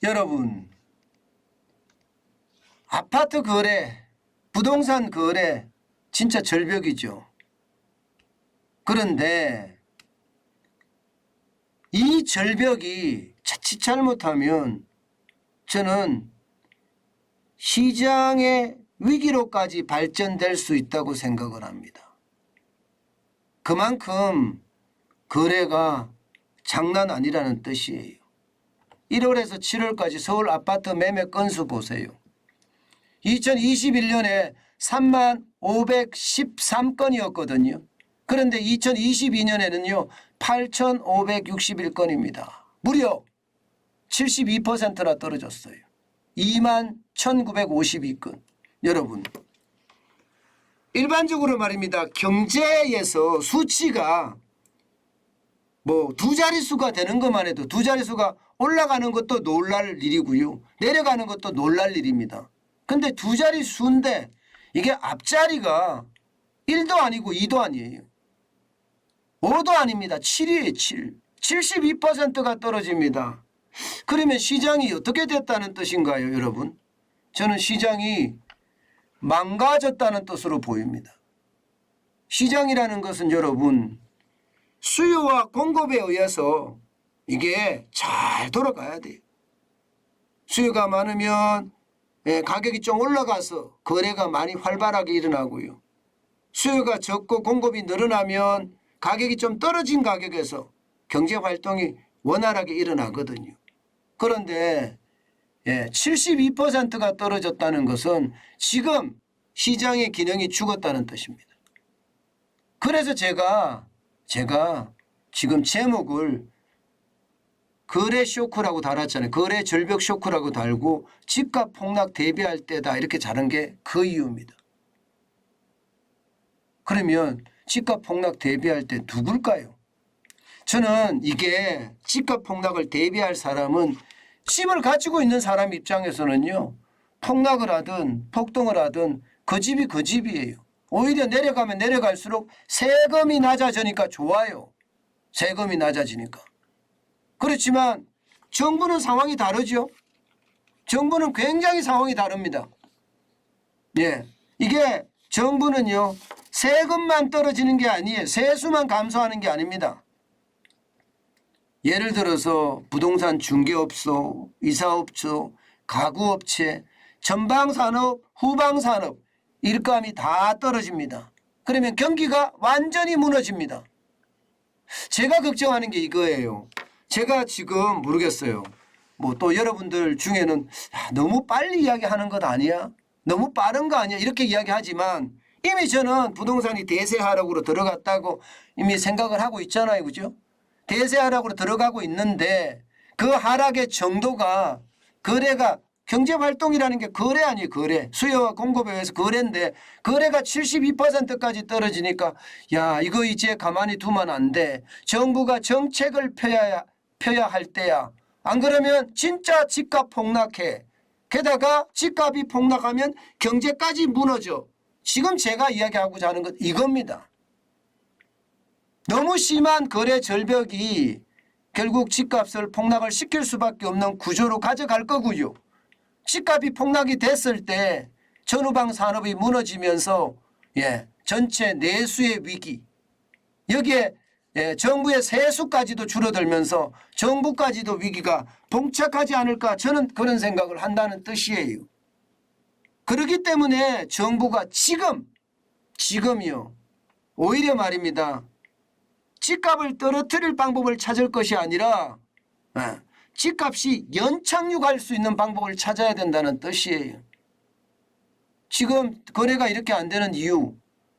여러분, 아파트 거래, 부동산 거래 진짜 절벽이죠. 그런데 이 절벽이 자칫 잘못하면 저는 시장의 위기로까지 발전될 수 있다고 생각을 합니다. 그만큼 거래가 장난 아니라는 뜻이에요. 1월에서 7월까지 서울 아파트 매매 건수 보세요. 2021년에 3513건이었거든요. 그런데 2022년에는요 8561건입니다. 무려 72%나 떨어졌어요. 21,952건. 여러분, 일반적으로 말입니다. 경제에서 수치가 뭐 두 자릿수가 되는 것만 해도 두 자릿수가 올라가는 것도 놀랄 일이고요. 내려가는 것도 놀랄 일입니다. 근데 두 자릿수인데 이게 앞자리가 1도 아니고 2도 아니에요. 5도 아닙니다. 7이에요. 7. 72%가 떨어집니다. 그러면 시장이 어떻게 됐다는 뜻인가요, 여러분? 저는 시장이 망가졌다는 뜻으로 보입니다. 시장이라는 것은 여러분, 수요와 공급에 의해서 이게 잘 돌아가야 돼요. 수요가 많으면 가격이 좀 올라가서 거래가 많이 활발하게 일어나고요. 수요가 적고 공급이 늘어나면 가격이 좀 떨어진 가격에서 경제활동이 원활하게 일어나거든요. 그런데 72%가 떨어졌다는 것은 지금 시장의 기능이 죽었다는 뜻입니다. 그래서 제가 지금 제목을 거래 쇼크라고 달았잖아요. 거래 절벽 쇼크라고 달고 집값 폭락 대비할 때다 이렇게 자른 게 그 이유입니다. 그러면 집값 폭락 대비할 때 누굴까요? 저는 이게 집값 폭락을 대비할 사람은 집을 가지고 있는 사람 입장에서는요. 폭락을 하든 폭등을 하든 그 집이 그 집이에요. 오히려 내려가면 내려갈수록 세금이 낮아지니까 좋아요. 세금이 낮아지니까. 그렇지만 정부는 상황이 다르죠. 정부는 굉장히 상황이 다릅니다. 이게 정부는요. 세금만 떨어지는 게 아니에요. 세수만 감소하는 게 아닙니다. 예를 들어서 부동산 중개업소, 이사업소, 가구업체, 전방산업, 후방산업 일감이 다 떨어집니다. 그러면 경기가 완전히 무너집니다. 제가 걱정하는 게 이거예요. 제가 지금 모르겠어요. 뭐 또 여러분들 중에는 너무 빨리 이야기하는 것 아니야? 너무 빠른 거 아니야? 이렇게 이야기하지만 이미 저는 부동산이 대세 하락으로 들어갔다고 이미 생각을 하고 있잖아요. 그죠? 대세 하락으로 들어가고 있는데 그 하락의 정도가 거래가 경제활동이라는 게 거래 아니에요. 거래. 수요와 공급에 의해서 거래인데 거래가 72%까지 떨어지니까 야 이거 이제 가만히 두면 안 돼. 정부가 정책을 펴야 할 때야. 안 그러면 진짜 집값 폭락해. 게다가 집값이 폭락하면 경제까지 무너져. 지금 제가 이야기하고자 하는 건 이겁니다. 너무 심한 거래 절벽이 결국 집값을 폭락을 시킬 수밖에 없는 구조로 가져갈 거고요. 집값이 폭락이 됐을 때 전후방 산업이 무너지면서 전체 내수의 위기 여기에 정부의 세수까지도 줄어들면서 정부까지도 위기가 봉착하지 않을까 저는 그런 생각을 한다는 뜻이에요. 그렇기 때문에 정부가 지금이요. 오히려 말입니다. 집값을 떨어뜨릴 방법을 찾을 것이 아니라 집값이 연착륙할 수 있는 방법을 찾아야 된다는 뜻이에요. 지금 거래가 이렇게 안 되는 이유,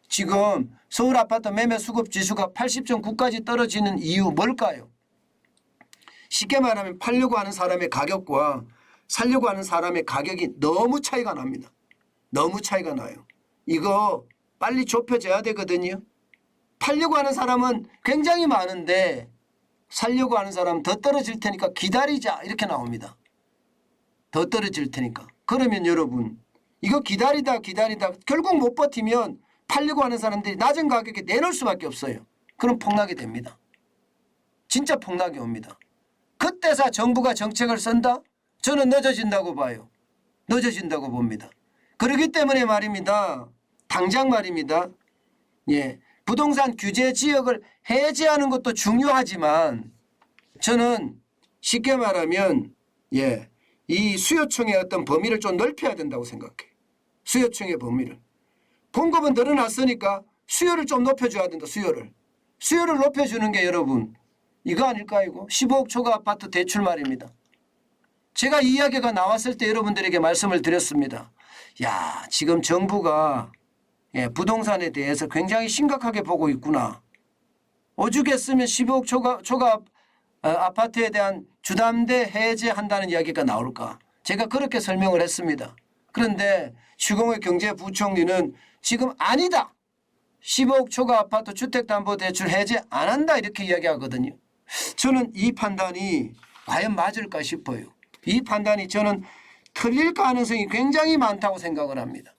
지금 서울 아파트 매매 수급 지수가 80.9까지 떨어지는 이유 뭘까요? 쉽게 말하면 팔려고 하는 사람의 가격과 살려고 하는 사람의 가격이 너무 차이가 납니다. 너무 차이가 나요. 이거 빨리 좁혀져야 되거든요. 팔려고 하는 사람은 굉장히 많은데 살려고 하는 사람은 더 떨어질 테니까 기다리자 이렇게 나옵니다. 더 떨어질 테니까. 그러면 여러분 이거 기다리다 결국 못 버티면 팔려고 하는 사람들이 낮은 가격에 내놓을 수밖에 없어요. 그럼 폭락이 됩니다. 진짜 폭락이 옵니다. 그때서 정부가 정책을 쓴다? 저는 늦어진다고 봐요. 늦어진다고 봅니다. 그렇기 때문에 말입니다. 당장 말입니다. 예, 부동산 규제 지역을 해제하는 것도 중요하지만 저는 쉽게 말하면 예, 이 수요청의 어떤 범위를 좀 넓혀야 된다고 생각해요. 수요청의 범위를. 공급은 늘어났으니까 수요를 좀 높여줘야 된다. 수요를 높여주는 게 여러분 이거 아닐까 이거? 15억 초과 아파트 대출 말입니다. 제가 이 이야기가 나왔을 때 여러분들에게 말씀을 드렸습니다. 야, 지금 정부가 예, 부동산에 대해서 굉장히 심각하게 보고 있구나. 오죽했으면 15억 초과 아파트에 대한 주담대 해제한다는 이야기가 나올까. 제가 그렇게 설명을 했습니다. 그런데 추경호 경제부총리는 지금 아니다. 15억 초과 아파트 주택담보대출 해제 안 한다 이렇게 이야기하거든요. 저는 이 판단이 과연 맞을까 싶어요. 이 판단이 저는 틀릴 가능성이 굉장히 많다고 생각을 합니다.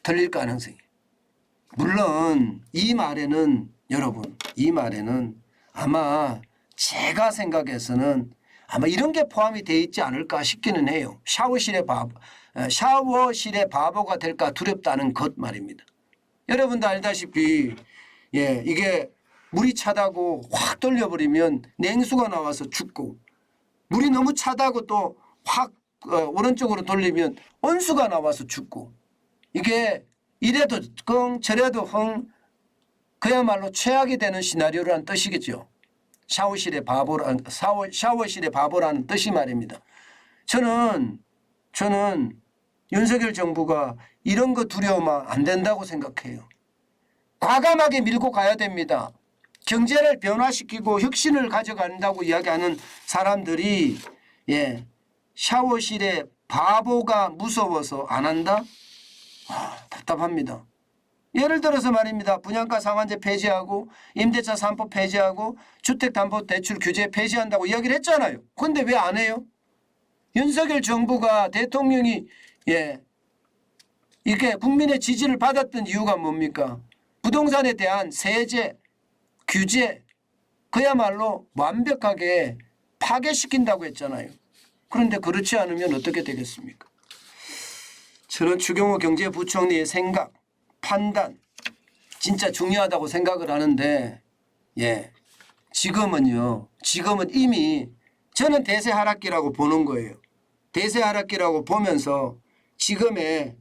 틀릴 가능성이. 물론 이 말에는 여러분 이 말에는 아마 제가 생각해서는 아마 이런 게 포함이 되어 있지 않을까 싶기는 해요. 샤워실의 바보가 될까 두렵다는 것 말입니다. 여러분도 알다시피 예, 이게 물이 차다고 확 돌려버리면 냉수가 나와서 죽고 물이 너무 차다고 또 확 오른쪽으로 돌리면 온수가 나와서 죽고 이게 이래도 끙 저래도 흥 그야말로 최악이 되는 시나리오라는 뜻이겠죠. 샤워실의 바보라는 뜻이 말입니다. 저는 윤석열 정부가 이런 거 두려우면 안 된다고 생각해요. 과감하게 밀고 가야 됩니다. 경제를 변화시키고 혁신을 가져간다고 이야기하는 사람들이 예, 샤워실에 바보가 무서워서 안 한다? 답답합니다. 예를 들어서 말입니다. 분양가 상한제 폐지하고 임대차 3법 폐지하고 주택담보대출 규제 폐지한다고 이야기를 했잖아요. 그런데 왜 안 해요? 윤석열 정부가 대통령이 예, 이렇게 국민의 지지를 받았던 이유가 뭡니까? 부동산에 대한 세제, 규제 그야말로 완벽하게 파괴시킨다고 했잖아요. 그런데 그렇지 않으면 어떻게 되겠습니까? 저는 추경호 경제부총리의 생각, 판단 진짜 중요하다고 생각을 하는데 예, 지금은 이미 저는 대세 하락기라고 보는 거예요. 대세 하락기라고 보면서 지금의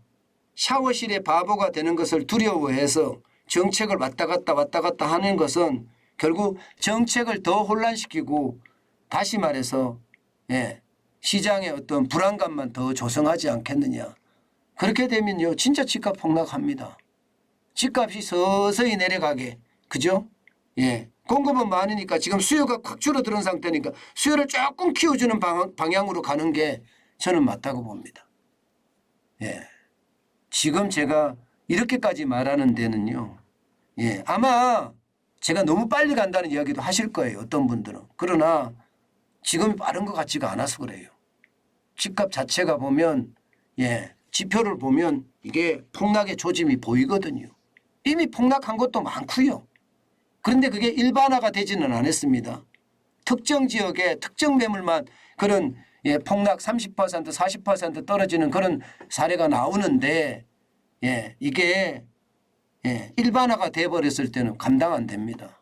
샤워실의 바보가 되는 것을 두려워해서 정책을 왔다 갔다 하는 것은 결국 정책을 더 혼란시키고 다시 말해서 예, 시장의 어떤 불안감만 더 조성하지 않겠느냐. 그렇게 되면요 진짜 집값 폭락합니다. 집값이 서서히 내려가게 그죠? 예, 공급은 많으니까 지금 수요가 확 줄어드는 상태니까 수요를 조금 키워주는 방향으로 가는 게 저는 맞다고 봅니다. 예, 지금 제가 이렇게까지 말하는 데는요. 예, 아마 제가 너무 빨리 간다는 이야기도 하실 거예요. 어떤 분들은. 그러나 지금이 빠른 것 같지가 않아서 그래요. 집값 자체가 보면 예, 지표를 보면 이게 폭락의 조짐이 보이거든요. 이미 폭락한 것도 많고요. 그런데 그게 일반화가 되지는 않았습니다. 특정 지역에 특정 매물만 그런 예, 폭락 30% 40% 떨어지는 그런 사례가 나오는데 예, 이게 예, 일반화가 돼버렸을 때는 감당 안 됩니다.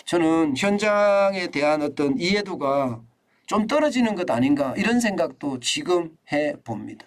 저는 현장에 대한 어떤 이해도가 좀 떨어지는 것 아닌가 이런 생각도 지금 해봅니다.